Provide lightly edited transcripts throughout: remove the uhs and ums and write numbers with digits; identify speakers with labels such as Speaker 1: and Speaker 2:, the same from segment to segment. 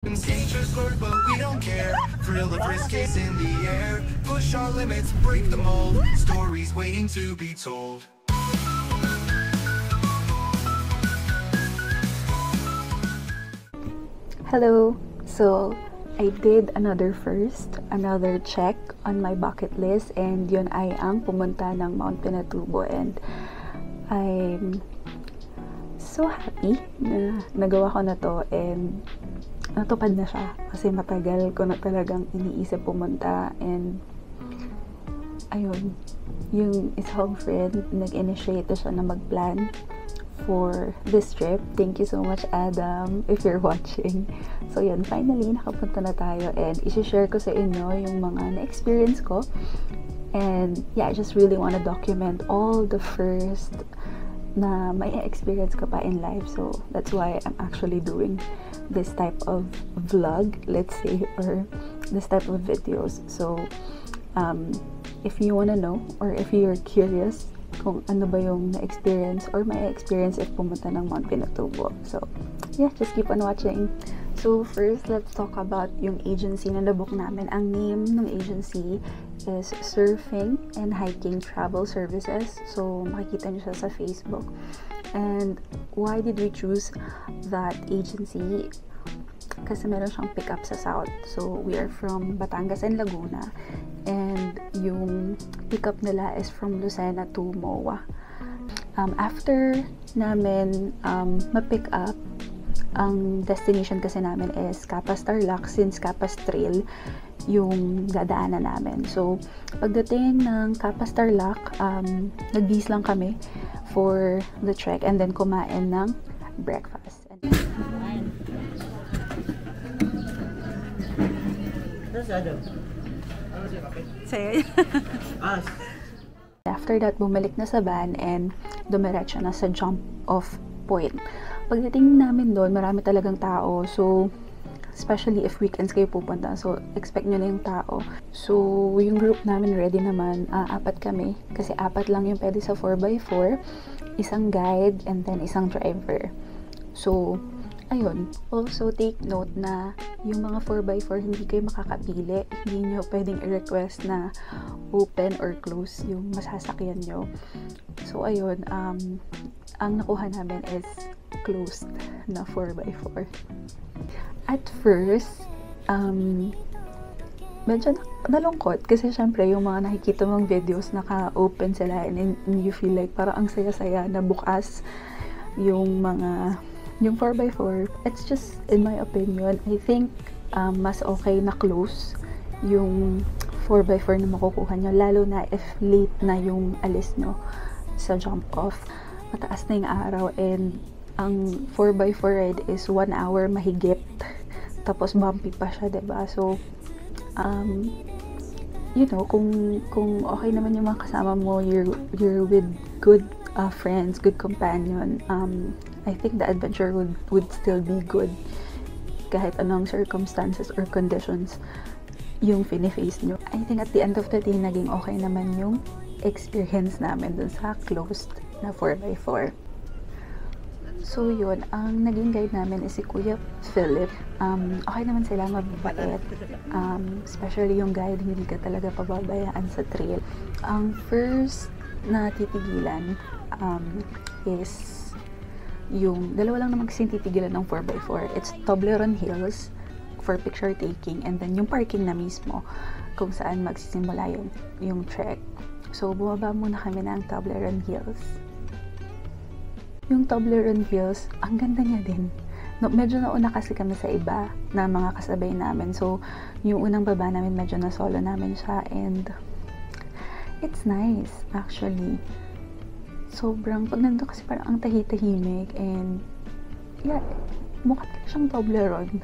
Speaker 1: Dangers lurk, but we don't care. Thrill of risk is in the air. Push our limits, break the mold. Stories waiting to be told.
Speaker 2: Hello! So, I did another check on my bucket list, and yun ay ang pumunta ng Mount Pinatubo, and I'm so happy na nagawa ko na to and natupad na siya kasi matagal ko na talagang iniisip pumunta. And ayun, yung isang friend nag-initiate siya na mag-plan for this trip. Thank you so much, Adam, if you're watching. So yun, finally nakapunta na tayo, and isi-share ko sa inyo yung mga na-experience ko. And yeah, I just really want to document all the first na may experience ko pa in life. So that's why I'm actually doing this type of vlog, let's say, or this type of videos. So if you wanna know, or if you're curious kung ano ba yung na-experience or may experience if pumunta ng Mount Pinatubo, so yeah, just keep on watching. So first, let's talk about yung agency na nabook namin. Ang name ng agency is Surfing and Hiking Travel Services. So makikita nyo siya sa Facebook. And why did we choose that agency? Kasi meron siyang pick up sa South. So we are from Batangas and Laguna. And yung pick up nila is from Lucena to MOA. After namin ma-pick up, ang destination kasi namin is Capas Tarlac, since Capas Trail yung dadaanan namin. So pagdating ng Capas Tarlac, nag-bis lang kami for the trek and then kumain ng breakfast. After that, bumalik na sa van and dumiretso na sa jump off point. Pagdating namin doon, marami talagang tao. So, especially if weekends kayo pupunta. So, expect nyo na yung tao. So, yung group namin ready naman. 4 kami. Kasi 4 lang yung pwede sa 4x4. Isang guide and then isang driver. So, ayun. Also, take note na yung mga 4x4, hindi kayo makakapili. Hindi nyo pwedeng i-request na open or close yung masasakyan nyo. So, ayun. Ang nakuha namin is closed na 4x4. At first, medyo nalungkot kasi syempre yung mga nakikita mong videos naka-open sila, and you feel like parang ang saya-saya na bukas yung 4x4. It's just, in my opinion, I think mas okay na close yung 4x4 na makukuha nyo, lalo na if late na yung alis nyo sa jump off. Mataas na yung araw, and ang 4x4 ride is 1 hour mahigit. Tapos bumpy pa siya, diba? So, you know, kung okay naman yung mga kasama mo, you're with good friends, good companion, I think the adventure would still be good kahit anong circumstances or conditions yung fini-face nyo. I think at the end of the day, naging okay naman yung experience namin dun sa closed na 4x4. So yun, ang naging guide namin is si Kuya Philip. Okay naman sila, mababait. Especially yung guide, hindi ka talaga pababayaan sa trail. Ang first na titigilan is yung dalawa lang naman kasi titigilan ng 4x4. It's Toblerone Hills for picture taking, and then yung parking na mismo kung saan magsisimula yung trek. So bumaba muna kami ng Toblerone Hills. Yung Toblerone Hills, ang ganda niya din. No, medyo nauna kasi kami sa iba na mga kasabay namin. So, yung unang baba namin, medyo na solo namin siya. And, it's nice, actually. Sobrang, pag nandun kasi parang ang tahimik. And, yeah, mukha siyang Toblerone.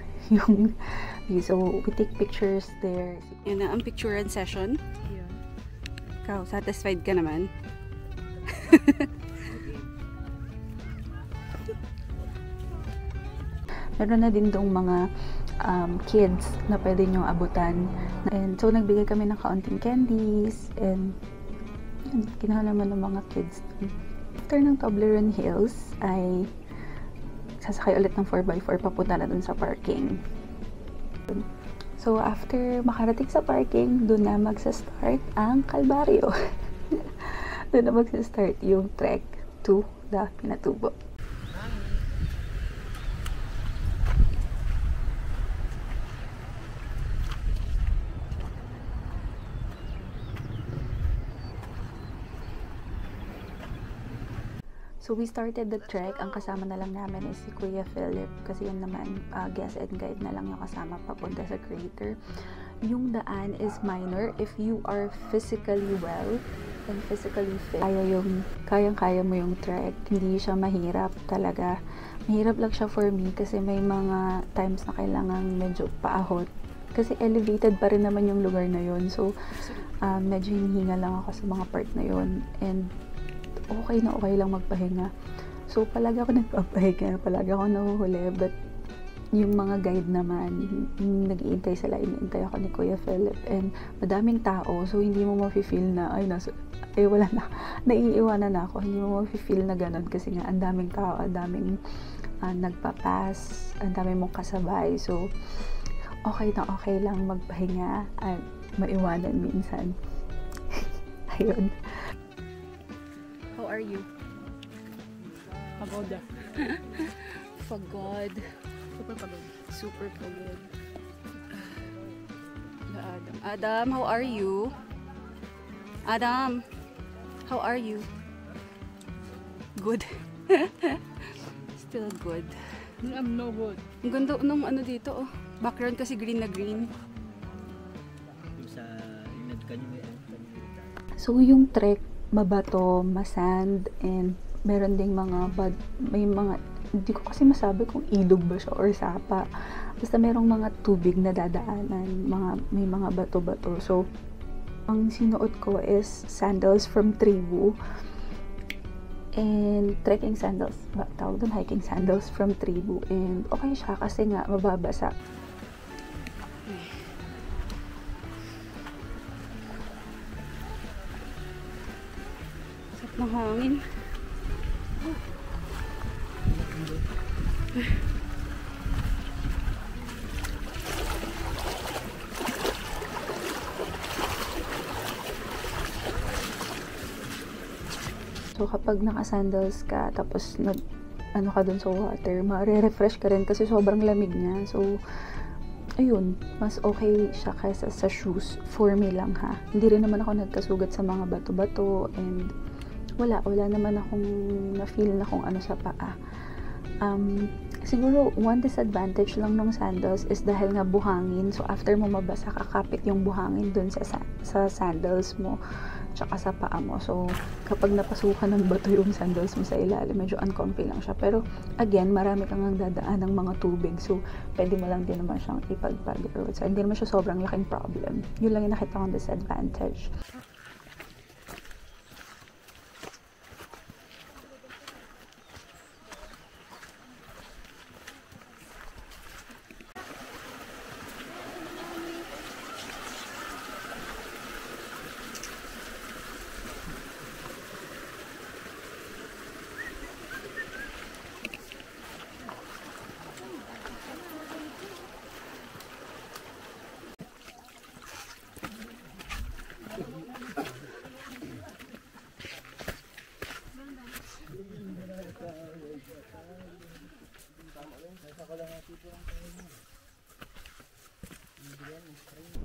Speaker 2: So, we take pictures there.
Speaker 3: Yun na ang picturean session. Yeah. Ikaw, satisfied ka naman?
Speaker 2: Meron na din dong mga kids na pwede nyong abutan. And so, nagbigay kami ng kaunting candies. And, yun, kinuha naman ng mga kids. After ng Toblerone Hills, ay sasakay ulit ng 4x4 papunta na dun sa parking. So, after makarating sa parking, doon na magsa-start ang Kalbaryo. Doon na magsa-start yung trek to the Pinatubo. So, we started the trek. Ang kasama na lang namin is si Kuya Philip kasi yun naman, guest and guide na lang yung kasama papunta sa crater. Yung daan is minor if you are physically well and physically fit. Kayang-kaya mo yung trek. Hindi siya mahirap talaga. Mahirap lang siya for me kasi may mga times na kailangan medyo paahot. Kasi elevated pa rin naman yung lugar na yun. So, medyo hinihinga lang ako sa mga part na yun. And okay na okay lang magpahinga. So, palagi ako nagpapahinga, palagi ako nahuhuli, but yung mga guide naman, nag-iintay sila, iniintay ako ni Kuya Philip, and madaming tao, so hindi mo mafe-feel na, wala na, naiiwanan na ako, hindi mo mafe-feel na ganun, kasi nga, ang daming tao, ang daming nagpapass, ang daming mong kasabay, so, okay na okay lang magpahinga, at maiwanan minsan. Ayun.
Speaker 3: How are you?
Speaker 4: Pagod.
Speaker 3: Pagod.
Speaker 4: Super pagod.
Speaker 3: Super pagod. Adam, how are you? Adam, how are you? Good. Still good.
Speaker 4: I'm no good.
Speaker 3: Ang ganda nung ano dito, oh. Background kasi green na green.
Speaker 2: So, yung trek, mabato, masand, and meron ding may mga, hindi ko kasi masabi kung ilog ba siya or sapa. Basta merong mga tubig na dadaanan, may mga bato-bato. So, ang sinuot ko is sandals from Tribu. And trekking sandals, tawag doon, hiking sandals from Tribu. And okay siya kasi nga mababasa.
Speaker 3: Ng hangin.
Speaker 2: So, kapag naka-sandals ka, tapos ano ka dun sa water, ma-refresh ka rin kasi sobrang lamig niya. So, ayun, mas okay siya kaysa sa shoes. For me lang ha. Hindi rin naman ako nagkasugat sa mga bato-bato and wala naman akong na-feel na kung ano sa paa. Siguro, one disadvantage lang ng sandals is dahil nga buhangin. So, after mo mabasa, kakapit yung buhangin dun sa sandals mo tsaka sa paa mo. So, kapag napasukan ng bato yung sandals mo sa ilalim, medyo uncomfy lang siya. Pero, again, marami kang ang dadaan ng mga tubig. So, pwede mo lang din naman siyang ipagpag-road. So, hindi naman siya sobrang laking problem. Yun lang yung nakita kong disadvantage.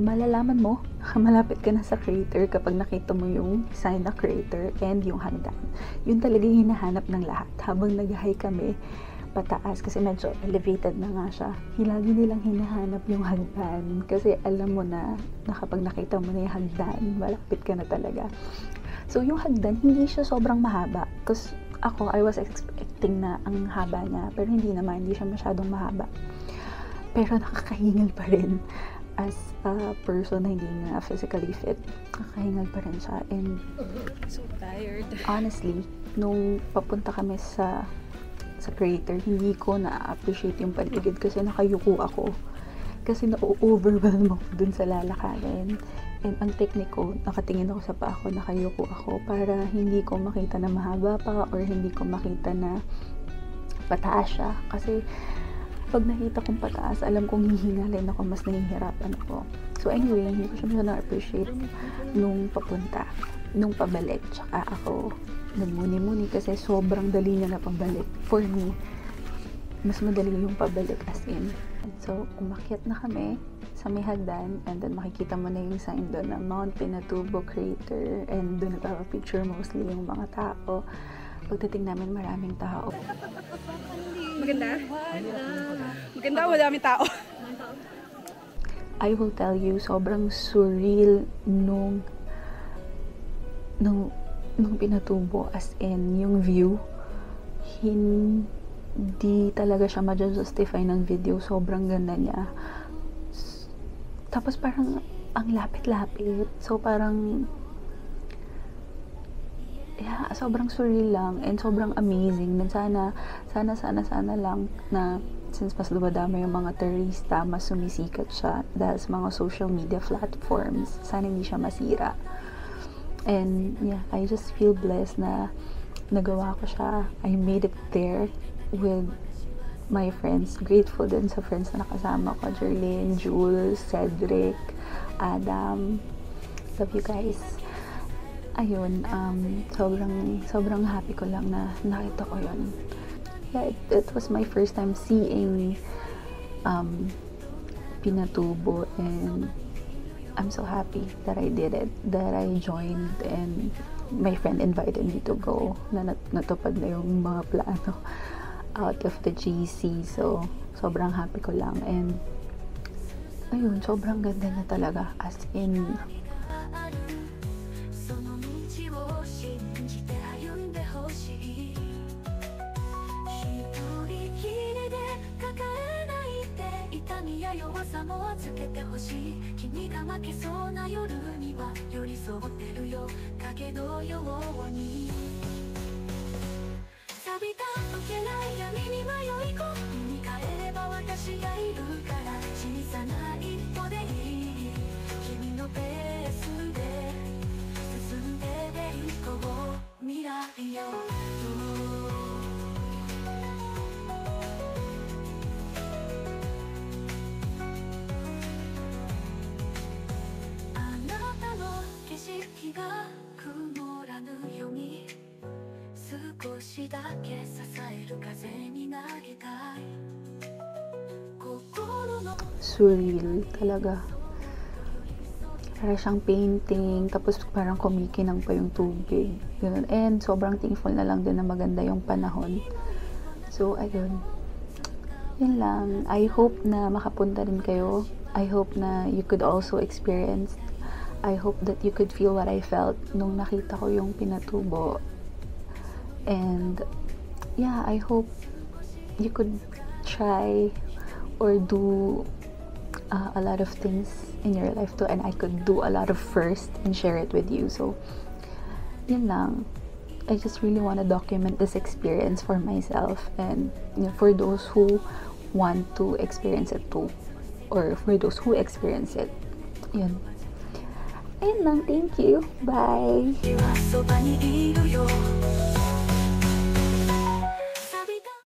Speaker 2: Malalaman mo, malapit ka na sa crater kapag nakita mo yung sign na crater and yung hagdan. Yun talaga yung hinahanap ng lahat. Habang nag-hike kami pataas, kasi medyo elevated na nga siya, lagi nilang hinahanap yung hagdan. Kasi alam mo na kapag nakita mo na yung hagdan, malapit ka na talaga. So yung hagdan, hindi siya sobrang mahaba. Kasi ako, I was expecting na ang haba niya, pero hindi naman, hindi siya masyadong mahaba. Pero nakakahingal pa rin. As a person na hindi nga physically fit, kakahingal pa rin siya. And
Speaker 3: so tired.
Speaker 2: Honestly, nung papunta kami sa crater, hindi ko na-appreciate yung paligid kasi nakayuko ako. Kasi na-overwhelm ako dun sa lalakarin. And ang technique ko, nakatingin ako sa paa ko, nakayuko ako para hindi ko makita na mahaba pa or hindi ko makita na pataas siya. Kasi pag nakita kong pataas, alam kong hihingalin ako, mas nahihirapan ako. So anyway, hindi ko siya na-appreciate nung papunta, nung pabalik. Tsaka ako nagmuni-muni kasi sobrang dali niya na pabalik. For me, mas madali yung pabalik as in. So, umakyat na kami sa may hagdan, and then makikita mo na yung sign doon na Mount Pinatubo Crater, and doon nagpapapicture mostly yung mga tao. Pagdating namin, maraming tao.
Speaker 3: Maganda? Maganda, madaming tao.
Speaker 2: I will tell you, sobrang surreal nung Pinatubo, as in, yung view, hindi talaga siya ma-justify ng video. Sobrang ganda niya. Tapos parang ang lapit-lapit. So parang sobrang surreal lang and sobrang amazing. And sana lang na since mas dumadami yung mga turista, mas sumisikat siya dahil sa mga social media platforms. Sana hindi siya masira. And yeah, I just feel blessed na nagawa ko siya. I made it there with my friends. Grateful din sa friends na nakasama ko. Jerlyn, Jules, Cedric, Adam. Love you guys. Ayun, sobrang happy ko lang na nakita ko yun. Yeah, it was my first time seeing Pinatubo, and I'm so happy that I did it, that I joined, and my friend invited me to go, na natupad na yung mga plano out of the GC. So sobrang happy ko lang, and ayun, sobrang ganda na talaga, as in surreal talaga. Para siyang painting, tapos parang kumikinang pa yung tubig. Ganun. And sobrang thankful na lang din na maganda yung panahon. So, ayun. Yun lang. I hope na makapunta rin kayo. I hope na you could also experience. I hope that you could feel what I felt nung nakita ko yung Pinatubo. And, yeah, I hope you could try or do a lot of things in your life too, and I could do a lot of first and share it with you. So yun lang, I just really want to document this experience for myself, and you know, for those who want to experience it too, or for those who experience it. Yun lang, thank you, bye.